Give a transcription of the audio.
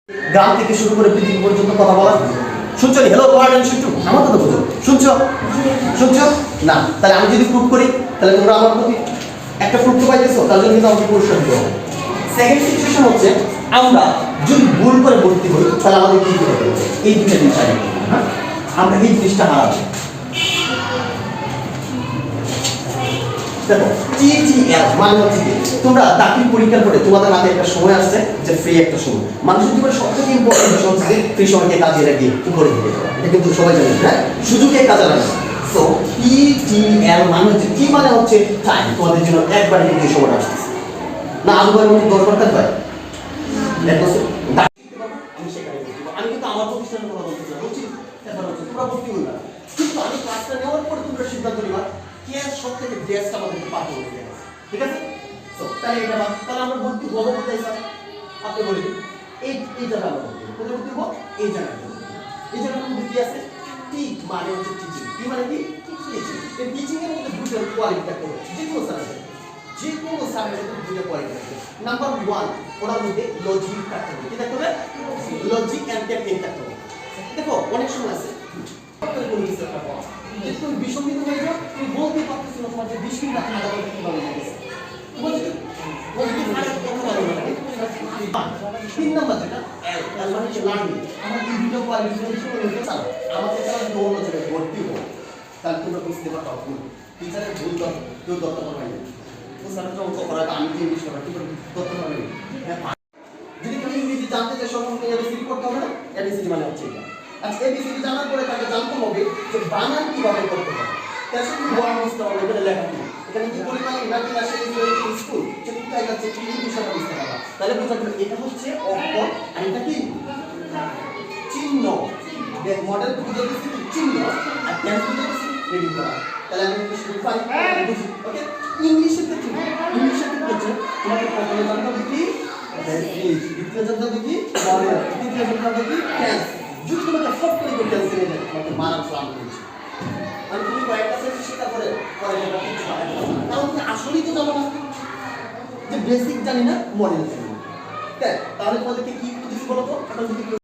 গ্রাম থেকে শুরু করে পৃথিবী পর্যন্ত কথা বলা শুনছো? হ্যালো টু আমার কথা বুঝো, শুনছো? শুনছো না? তাহলে আমি যদি প্রুভ করি তাহলে তোমরা আমার প্রতি একটা প্রুফ তো পাইতেছো, তার জন্য কিন্তু আমাকে পুরস্কার দিতে হবে। সেকেন্ড সিচুয়েশন হচ্ছে আমরা যদি ভুল করে ভর্তি হই তাহলে আমাদের কি করতে হবে? এই দুটো জিনিস আগে হ্যাঁ, আমরা এই জিনিসটা হারাবো। দেখো টিটিএল মানে হচ্ছে কি, তোমরা চাকরি পরীক্ষার পরে তোমাদের হাতে একটা সময় আসছে যে ফ্রি একটা সময়। মানুষের জীবনে সবথেকে ইম্পর্টেন্ট বিষয় হচ্ছে ফ্রি সময়কে কাজে লাগিয়ে উপরে দিতে হবে। এটা কিন্তু সবাই জানে, হ্যাঁ, সুযোগকে কাজে লাগানো। সো টিটিএল মানে হচ্ছে কি, মানে হচ্ছে টাইম। তোমাদের জন্য একবারে কিন্তু সময় আসছে না, আলুবার মধ্যে 10 বার থাকবে। আমি সেখানে আমি কিন্তু আমার প্রতিষ্ঠানের কথা বলছি না, বলছি তোমরা ভর্তি হইবা, কিন্তু আমি ক্লাসটা নেওয়ার পর তোমরা সিদ্ধান্ত নিবা কে সবথেকে বেস্ট আমাদেরকে পাঠ করবে, ঠিক আছে? সো তাহলে এটা তাহলে আমরা ভর্তি হবো কোথায় স্যার? আপনি বলে দিন। এই জায়গা আমরা ভর্তি ভর্তি হবো এই জায়গায়। এই জায়গার মধ্যে কি আছে? টি মানে হচ্ছে টিচিং। কি মানে কি? টিচিং। এই টিচিং এর মধ্যে দুটো কোয়ালিটি থাকতে হবে, যে কোনো স্যারের মধ্যে দুটো কোয়ালিটি থাকতে হবে। নাম্বার 1 ওটার মধ্যে লজিক থাকতে হবে। কি থাকতে হবে? লজিক এন্ড টেকনিক থাকতে হবে। দেখো অনেক সময় আছে তুমি বিষমিত হয়ে যাও, তুমি বলতে পারতেছো না তোমার যে 20 মিনিট আপনি আলাদা করতে পারবেন না। তিন নাম্বার যেটা এল মানে হচ্ছে লার্নিং। আমার এই দুটো কোয়ালিটি যদি শুনে চাও আমাকে তাহলে যদি অন্য জায়গায় ভর্তি হও তাহলে তোমরা বুঝতে পারবে ভুল টিচারের ভুল কেউ দত্ত পারবে না। তো স্যার তো করাটা আমি যে ইংলিশ করা কিন্তু দত্ত পারবে না। যদি তুমি ইংরেজি জানতে চাও সবসময় এবিসিডি করতে হবে না। এবিসিডি মানে হচ্ছে এটা। আচ্ছা এবিসিডি জানার পরে তাকে জানতে হবে যে বানান কিভাবে করতে হয়। তাহলে শুধু ওয়ার্ড বুঝতে হবে, এখানে লেখা কি, এখানে কি পরিমাণ ইনার্জি আসে এই স্কুল সে কোথায় যাচ্ছে কি বিষয়টা বুঝতে পারবা। তাহলে বোঝা গেল এটা হচ্ছে অক্ষর আর এটা কি চিহ্ন। দেখ মডেল বুঝে গেছি চিহ্ন আর টেন্স বুঝে গেছি রেডি করা। তাহলে আমি শুরু করি বুঝি। ওকে, ইংলিশের ক্ষেত্রে হচ্ছে তোমাকে প্রথমে জানতে হবে কি বেসিক, দ্বিতীয় জানতে হবে কি মডেল, তৃতীয় জানতে হবে কি টেন্স। যদি তোমাকে ফট করে টেন্স এনে দেয় তোমাকে মারার প্ল্যান করেছে। মানে তুমি কয়েকটা সেন্স শিক্ষা করে যেটা কিছু কারণ তুমি আসলেই তো জানো না যে বেসিক জানি না মডেল জানি না। তাহলে তোমাদেরকে কি বুঝিস বলো তো? এখন যদি